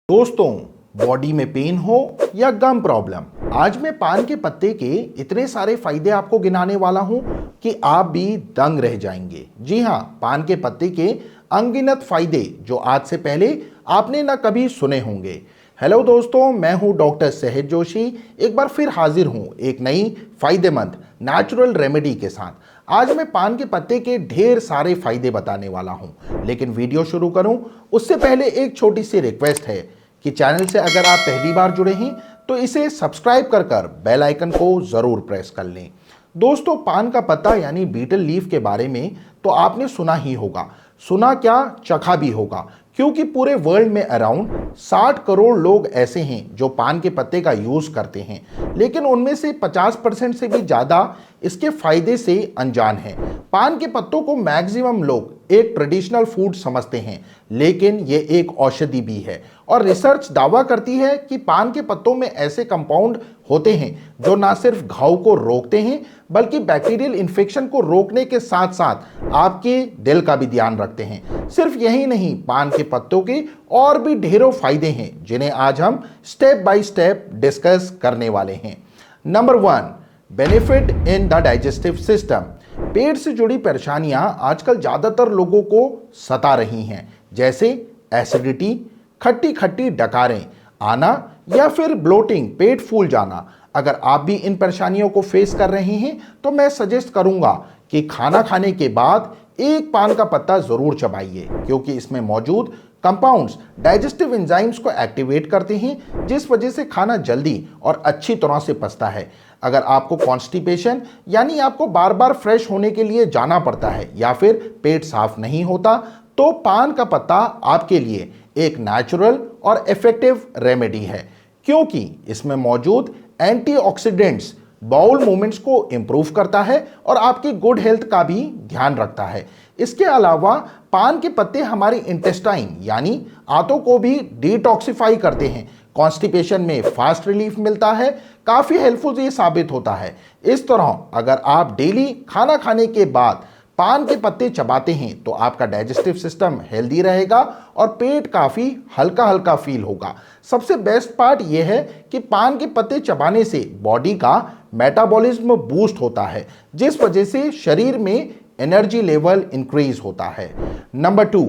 दोस्तों, बॉडी में पेन हो या गम प्रॉब्लम, आज मैं पान के पत्ते के इतने सारे फायदे आपको गिनाने वाला हूं कि आप भी दंग रह जाएंगे। जी हां, पान के पत्ते के अनगिनत फायदे जो आज से पहले आपने ना कभी सुने होंगे। हेलो दोस्तों, मैं हूं डॉक्टर सहज जोशी, एक बार फिर हाजिर हूं एक नई फायदेमंद नेचुरल रेमेडी के साथ। आज मैं पान के पत्ते के ढेर सारे फायदे बताने वाला हूं, लेकिन वीडियो शुरू करूं उससे पहले एक छोटी सी रिक्वेस्ट है कि चैनल से अगर आप पहली बार जुड़े हैं तो इसे सब्सक्राइब कर बेल आइकन को जरूर प्रेस कर लें। दोस्तों, पान का पत्ता यानी बीटल लीफ के बारे में तो आपने सुना ही होगा, सुना क्या चखा भी होगा, क्योंकि पूरे वर्ल्ड में अराउंड 60 करोड़ लोग ऐसे हैं जो पान के पत्ते का यूज करते हैं, लेकिन उनमें से 50% से भी ज्यादा इसके फायदे से अनजान हैं। पान के पत्तों को मैक्सिमम लोग एक ट्रेडिशनल फूड समझते हैं, लेकिन ये एक औषधि भी है और रिसर्च दावा करती है कि पान के पत्तों में ऐसे कंपाउंड होते हैं जो ना सिर्फ घाव को रोकते हैं बल्कि बैक्टीरियल इन्फेक्शन को रोकने के साथ साथ आपके दिल का भी ध्यान रखते हैं। सिर्फ यही नहीं, पान के पत्तों के और भी ढेरों फायदे हैं जिन्हें आज हम स्टेप बाय स्टेप डिस्कस करने वाले हैं। Number 1, benefit in the digestive system. पेट से जुड़ी परेशानियां आजकल ज्यादातर लोगों को सता रही हैं, जैसे एसिडिटी, खट्टी खट्टी डकारें आना या फिर ब्लोटिंग, पेट फूल जाना। अगर आप भी इन परेशानियों को फेस कर रहे हैं तो मैं सजेस्ट करूंगा कि खाना खाने के बाद एक पान का पत्ता जरूर चबाइए, क्योंकि इसमें मौजूद कंपाउंड्स डाइजेस्टिव एंजाइम्स को एक्टिवेट करते हैं, जिस वजह से खाना जल्दी और अच्छी तरह से पचता है। अगर आपको कॉन्स्टिपेशन यानी आपको बार बार फ्रेश होने के लिए जाना पड़ता है या फिर पेट साफ नहीं होता, तो पान का पत्ता आपके लिए एक नेचुरल और इफेक्टिव रेमेडी है, क्योंकि इसमें मौजूद एंटीऑक्सीडेंट्स बाउल मूवमेंट्स को इंप्रूव करता है और आपकी गुड हेल्थ का भी ध्यान रखता है। इसके अलावा पान के पत्ते हमारी इंटेस्टाइन यानी आंतों को भी डिटॉक्सिफाई करते हैं। कॉन्स्टिपेशन में फास्ट रिलीफ मिलता है, काफी हेल्पफुल ये साबित होता है। इस तरह अगर आप डेली खाना खाने के बाद पान के पत्ते चबाते हैं तो आपका डाइजेस्टिव सिस्टम हेल्दी रहेगा और पेट काफी हल्का हल्का फील होगा। सबसे बेस्ट पार्ट यह है कि पान के पत्ते चबाने से बॉडी का मेटाबॉलिज्म बूस्ट होता है, जिस वजह से शरीर में एनर्जी लेवल इंक्रीज होता है। Number 2,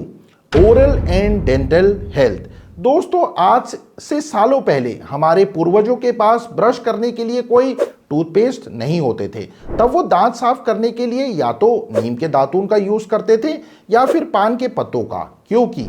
oral and dental health. दोस्तों, आज से सालों पहले हमारे पूर्वजों के पास ब्रश करने के लिए कोई टूथपेस्ट नहीं होते थे। तब वो दांत साफ करने के लिए या तो नीम के दातून का यूज करते थे या फिर पान के पत्तों का, क्योंकि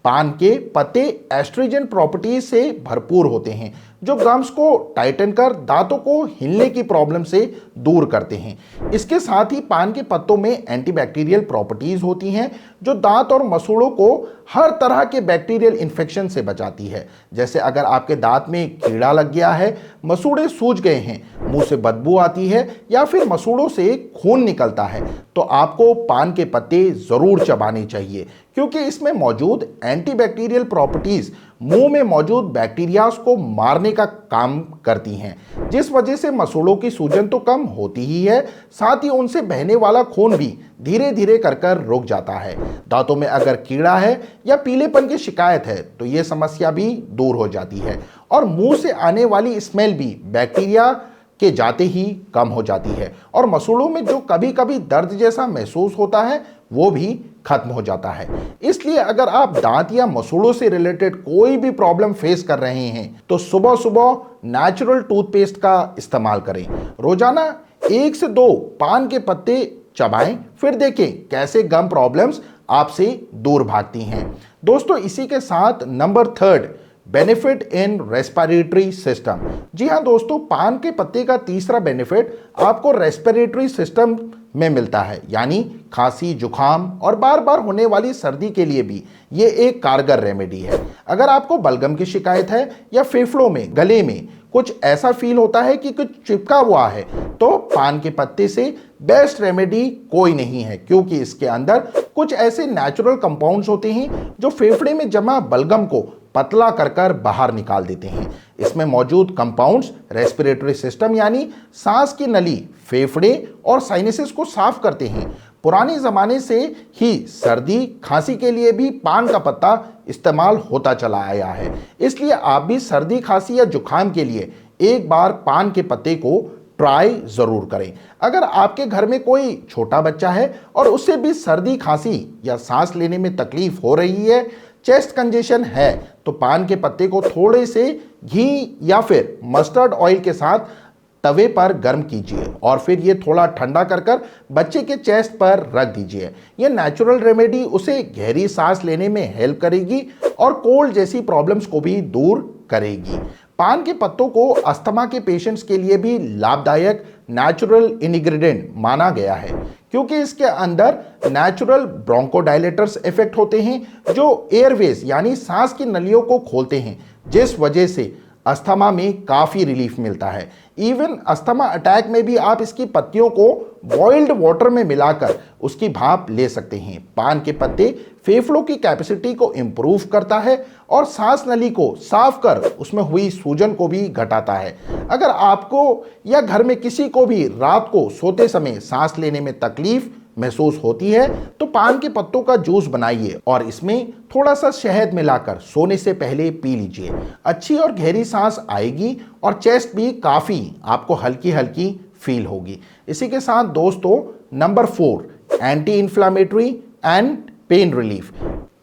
पान के पत्ते एस्ट्रिजन प्रॉपर्टीज से भरपूर होते हैं जो गम्स को टाइटन कर दांतों को हिलने की प्रॉब्लम से दूर करते हैं। इसके साथ ही पान के पत्तों में एंटीबैक्टीरियल प्रॉपर्टीज होती हैं जो दांत और मसूड़ों को हर तरह के बैक्टीरियल इन्फेक्शन से बचाती है। जैसे अगर आपके दांत में कीड़ा लग गया है, मसूड़े सूज गए हैं, मुंह से बदबू आती है या फिर मसूड़ों से खून निकलता है, तो आपको पान के पत्ते जरूर चबाने चाहिए, क्योंकि इसमें मौजूद एंटीबैक्टीरियल प्रॉपर्टीज मुंह में मौजूद बैक्टीरियाज को मारने का काम करती हैं, जिस वजह से मसूड़ों की सूजन तो कम होती ही है, साथ ही उनसे बहने वाला खून भी धीरे धीरे कर रुक जाता है। दांतों में अगर कीड़ा है या पीलेपन की शिकायत है तो यह समस्या भी दूर हो जाती है और मुंह से आने वाली स्मेल भी बैक्टीरिया के जाते ही कम हो जाती है और मसूड़ों में जो कभी कभी दर्द जैसा महसूस होता है वो भी खत्म हो जाता है। इसलिए अगर आप दांत या मसूड़ों से रिलेटेड कोई भी प्रॉब्लम फेस कर रहे हैं तो सुबह सुबह नेचुरल टूथपेस्ट का इस्तेमाल करें। रोजाना 1 से 2 पान के पत्ते चबाएं, फिर देखें कैसे गम प्रॉब्लम्स आपसे दूर भागती हैं। दोस्तों, इसी के साथ number 3, benefit in respiratory system. जी हाँ दोस्तों, पान के पत्ते का तीसरा बेनिफिट आपको रेस्पिरेटरी सिस्टम में मिलता है, यानी खांसी, जुखाम और बार बार होने वाली सर्दी के लिए भी ये एक कारगर रेमेडी है। अगर आपको बलगम की शिकायत है या फेफड़ों में, गले में कुछ ऐसा फील होता है कि कुछ चिपका हुआ है, तो पान के पत्ते से बेस्ट रेमेडी कोई नहीं है, क्योंकि इसके अंदर कुछ ऐसे नेचुरल कंपाउंड्स होते हैं जो फेफड़े में जमा बलगम को पतला कर बाहर निकाल देते हैं। इसमें मौजूद कंपाउंड्स रेस्पिरेटरी सिस्टम यानी सांस की नली, फेफड़े और साइनसेस को साफ करते हैं। पुराने ज़माने से ही सर्दी खांसी के लिए भी पान का पत्ता इस्तेमाल होता चला आया है। इसलिए आप भी सर्दी खांसी या जुखाम के लिए एक बार पान के पत्ते को ट्राई ज़रूर करें। अगर आपके घर में कोई छोटा बच्चा है और उससे भी सर्दी खांसी या सांस लेने में तकलीफ हो रही है, चेस्ट कंजेशन है, तो पान के पत्ते को थोड़े से घी या फिर मस्टर्ड ऑयल के साथ तवे पर गर्म कीजिए और फिर ये थोड़ा ठंडा कर कर बच्चे के चेस्ट पर रख दीजिए। ये नेचुरल रेमेडी उसे गहरी सांस लेने में हेल्प करेगी और कोल्ड जैसी प्रॉब्लम्स को भी दूर करेगी। पान के पत्तों को अस्थमा के पेशेंट्स के लिए भी लाभदायक नेचुरल इंग्रेडिएंट माना गया है, क्योंकि इसके अंदर नेचुरल ब्रोंकोडायलेटर्स इफेक्ट होते हैं जो एयरवेज यानी सांस की नलियों को खोलते हैं, जिस वजह से अस्थमा में काफ़ी रिलीफ मिलता है। इवन अस्थमा अटैक में भी आप इसकी पत्तियों को बॉइल्ड वाटर में मिलाकर उसकी भाप ले सकते हैं। पान के पत्ते फेफड़ों की कैपेसिटी को इम्प्रूव करता है और सांस नली को साफ कर उसमें हुई सूजन को भी घटाता है। अगर आपको या घर में किसी को भी रात को सोते समय सांस लेने में तकलीफ महसूस होती है तो पान के पत्तों का जूस बनाइए और इसमें थोड़ा सा शहद मिलाकर सोने से पहले पी लीजिए। अच्छी और गहरी सांस आएगी और चेस्ट भी काफ़ी आपको हल्की हल्की फील होगी। इसी के साथ दोस्तों number 4, anti inflammatory and pain relief.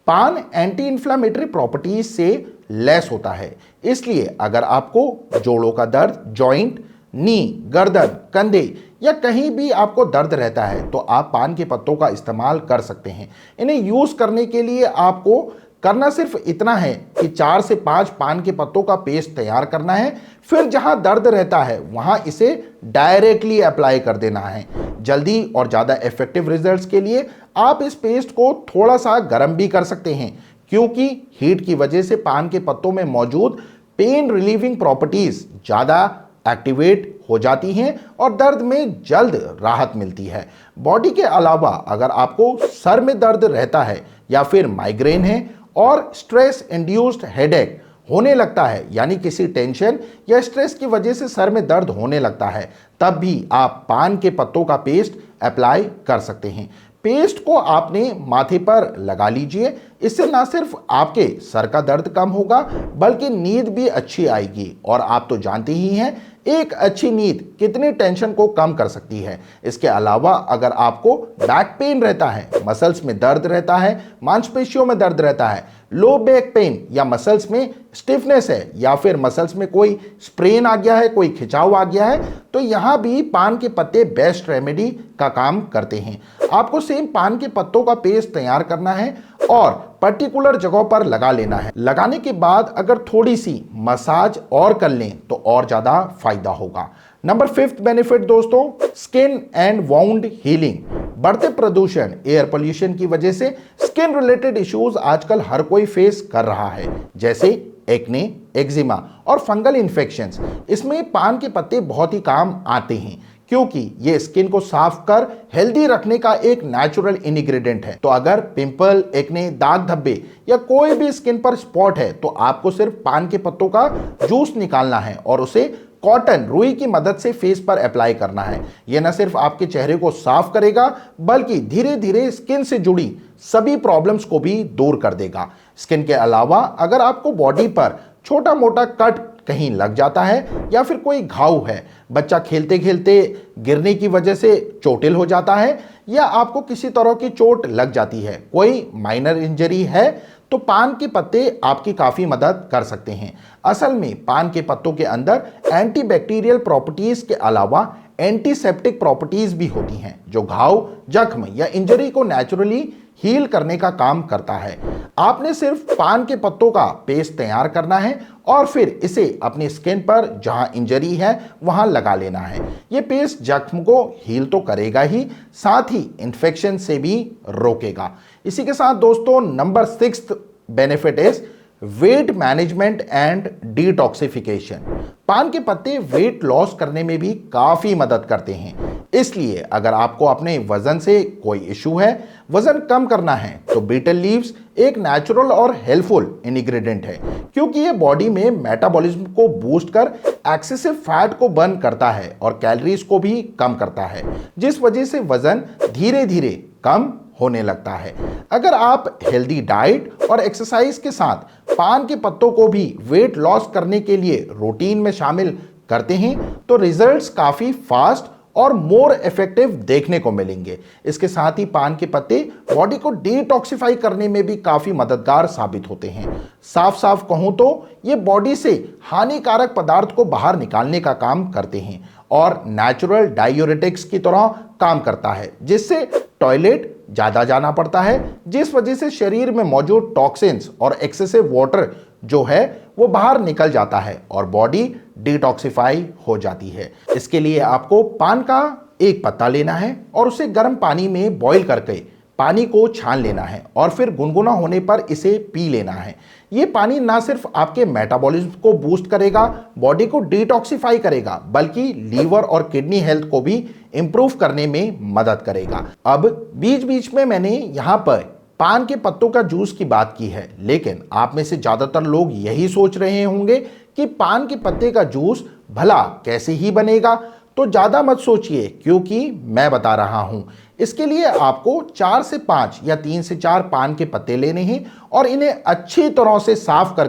पान एंटी इन्फ्लामेटरी प्रॉपर्टीज से लेस होता है, इसलिए अगर आपको जोड़ों का दर्द, जॉइंट, नी, गर्दन, कंधे या कहीं भी आपको दर्द रहता है तो आप पान के पत्तों का इस्तेमाल कर सकते हैं। इन्हें यूज़ करने के लिए आपको करना सिर्फ इतना है कि 4 से 5 पान के पत्तों का पेस्ट तैयार करना है, फिर जहां दर्द रहता है वहां इसे डायरेक्टली अप्लाई कर देना है। जल्दी और ज़्यादा इफेक्टिव रिजल्ट्स के लिए आप इस पेस्ट को थोड़ा सा गर्म भी कर सकते हैं, क्योंकि हीट की वजह से पान के पत्तों में मौजूद पेन रिलीविंग प्रॉपर्टीज ज़्यादा एक्टिवेट हो जाती हैं और दर्द में जल्द राहत मिलती है। बॉडी के अलावा अगर आपको सर में दर्द रहता है या फिर माइग्रेन है और स्ट्रेस इंड्यूस्ड हेडेक होने लगता है, यानी किसी टेंशन या स्ट्रेस की वजह से सर में दर्द होने लगता है, तब भी आप पान के पत्तों का पेस्ट अप्लाई कर सकते हैं। पेस्ट को आपने माथे पर लगा लीजिए। इससे ना सिर्फ आपके सर का दर्द कम होगा बल्कि नींद भी अच्छी आएगी, और आप तो जानते ही हैं एक अच्छी नींद कितनी टेंशन को कम कर सकती है। इसके अलावा अगर आपको बैक पेन रहता है, मसल्स में दर्द रहता है, मांसपेशियों में दर्द रहता है, लो बैक पेन या मसल्स में स्टिफनेस है या फिर मसल्स में कोई स्प्रेन आ गया है, कोई खिंचाव आ गया है, तो यहाँ भी पान के पत्ते बेस्ट रेमेडी का काम करते हैं। आपको सेम पान के पत्तों का पेस्ट तैयार करना है और पर्टिकुलर जगहों पर लगा लेना है। लगाने के बाद अगर थोड़ी सी मसाज और कर लें तो और ज़्यादा फायदा होगा। नंबर 5 बेनिफिट दोस्तों, स्किन एंड वाउंड हीलिंग। बढ़ते प्रदूषण, एयर पोल्यूशन की वजह से स्किन रिलेटेड इश्यूज आजकल हर कोई फेस कर रहा है, जैसे एक्ने, एक्जिमा और फंगल इन्फेक्शंस। इसमें पान के पत्ते बहुत ही काम आते हैं, क्योंकि ये स्किन को साफ कर हेल्दी रखने का एक नेचुरल इंग्रेडिएंट है। तो अगर पिंपल, एक्ने, दाग धब्बे या कोई भी स्किन पर स्पॉट है तो आपको सिर्फ पान के पत्तों का जूस निकालना है और उसे कॉटन, रुई की मदद से फेस पर अप्लाई करना है। यह न सिर्फ आपके चेहरे को साफ करेगा बल्कि धीरे धीरे स्किन से जुड़ी सभी प्रॉब्लम्स को भी दूर कर देगा। स्किन के अलावा अगर आपको बॉडी पर छोटा मोटा कट कहीं लग जाता है या फिर कोई घाव है, बच्चा खेलते खेलते गिरने की वजह से चोटिल हो जाता है या आपको किसी तरह की चोट लग जाती है, कोई माइनर इंजरी है, तो पान के पत्ते आपकी काफ़ी मदद कर सकते हैं। असल में पान के पत्तों के अंदर एंटीबैक्टीरियल प्रॉपर्टीज के अलावा एंटीसेप्टिक प्रॉपर्टीज भी होती हैं, जो घाव, जख्म या इंजरी को नेचुरली हील करने का काम करता है। आपने सिर्फ पान के पत्तों का पेस्ट तैयार करना है और फिर इसे अपनी स्किन पर जहां इंजरी है वहां लगा लेना है। यह पेस्ट जख्म को हील तो करेगा ही, साथ ही इन्फेक्शन से भी रोकेगा। इसी के साथ दोस्तों number 6 benefit is weight management and detoxification. पान के पत्ते वेट लॉस करने में भी काफ़ी मदद करते हैं, इसलिए अगर आपको अपने वजन से कोई इशू है, वजन कम करना है, तो बीटल लीव्स एक नेचुरल और हेल्पफुल इंग्रेडिएंट है, क्योंकि ये बॉडी में मेटाबॉलिज्म को बूस्ट कर एक्सेसिव फैट को बर्न करता है और कैलोरीज को भी कम करता है, जिस वजह से वजन धीरे धीरे कम होने लगता है। अगर आप हेल्दी डाइट और एक्सरसाइज के साथ पान के पत्तों को भी वेट लॉस करने के लिए रूटीन में शामिल करते हैं तो रिजल्ट्स काफ़ी फास्ट और मोर इफेक्टिव देखने को मिलेंगे। इसके साथ ही पान के पत्ते बॉडी को डिटॉक्सिफाई करने में भी काफ़ी मददगार साबित होते हैं। साफ साफ कहूँ तो ये बॉडी से हानिकारक पदार्थ को बाहर निकालने का काम करते हैं और नेचुरल डायूरेटिक्स की तरह काम करता है, जिससे टॉयलेट ज़्यादा जाना पड़ता है, जिस वजह से शरीर में मौजूद टॉक्सिन्स और एक्सेसिव वाटर जो है वो बाहर निकल जाता है और बॉडी डिटॉक्सिफाई हो जाती है। इसके लिए आपको पान का एक पत्ता लेना है और उसे गर्म पानी में बॉईल करके पानी को छान लेना है और फिर गुनगुना होने पर इसे पी लेना है। ये पानी ना सिर्फ आपके मेटाबॉलिज्म को बूस्ट करेगा, बॉडी को डिटॉक्सिफाई करेगा, बल्कि लीवर और किडनी हेल्थ को भी इंप्रूव करने में मदद करेगा। अब बीच बीच में मैंने यहाँ पर पान के पत्तों का जूस की बात की है, लेकिन आप में से ज़्यादातर लोग यही सोच रहे होंगे कि पान के पत्ते का जूस भला कैसे ही बनेगा। तो ज़्यादा मत सोचिए, क्योंकि मैं बता रहा हूँ। इसके लिए आपको 4 से 5 या 3 से 4 पान के पत्ते लेने हैं और इन्हें अच्छी तरह से साफ कर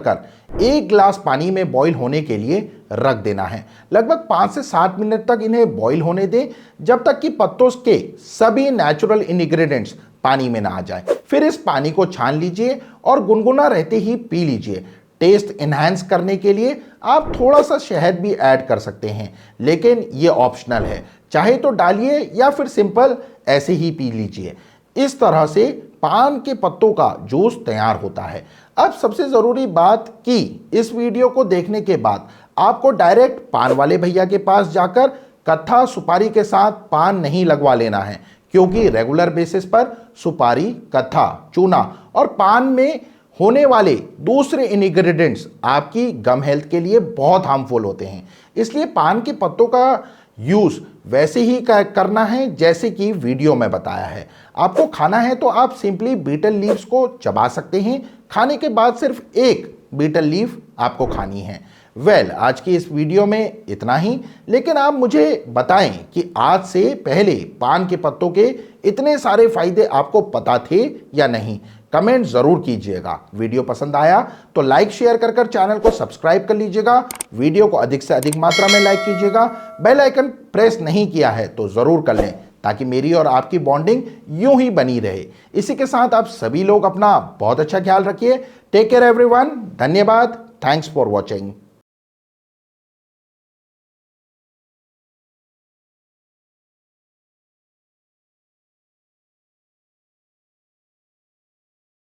1 गिलास पानी में बॉईल होने के लिए रख देना है। लगभग 5 से 7 मिनट तक इन्हें बॉईल होने दें, जब तक कि पत्तों के सभी नेचुरल इंग्रेडिएंट्स पानी में ना आ जाए। फिर इस पानी को छान लीजिए और गुनगुना रहते ही पी लीजिए। टेस्ट इन्हांस करने के लिए आप थोड़ा सा शहद भी ऐड कर सकते हैं, लेकिन ये ऑप्शनल है। चाहे तो डालिए या फिर सिंपल ऐसे ही पी लीजिए। इस तरह से पान के पत्तों का जूस तैयार होता है। अब सबसे ज़रूरी बात कि इस वीडियो को देखने के बाद आपको डायरेक्ट पान वाले भैया के पास जाकर कत्था सुपारी के साथ पान नहीं लगवा लेना है, क्योंकि रेगुलर बेसिस पर सुपारी, कत्था, चूना और पान में होने वाले दूसरे इंग्रेडिएंट्स आपकी गम हेल्थ के लिए बहुत हार्मफुल होते हैं। इसलिए पान के पत्तों का यूज़ वैसे ही करना है जैसे कि वीडियो में बताया है। आपको खाना है तो आप सिंपली बीटल लीव्स को चबा सकते हैं। खाने के बाद सिर्फ एक बीटल लीफ आपको खानी है। आज की इस वीडियो में इतना ही, लेकिन आप मुझे बताएं कि आज से पहले पान के पत्तों के इतने सारे फायदे आपको पता थे या नहीं। कमेंट जरूर कीजिएगा। वीडियो पसंद आया तो लाइक शेयर कर चैनल को सब्सक्राइब कर लीजिएगा। वीडियो को अधिक से अधिक मात्रा में लाइक कीजिएगा। बेल आइकन प्रेस नहीं किया है तो जरूर कर लें, ताकि मेरी और आपकी बॉन्डिंग यूं ही बनी रहे। इसी के साथ आप सभी लोग अपना बहुत अच्छा ख्याल रखिए। Take care everyone. धन्यवाद। Thanks for watching.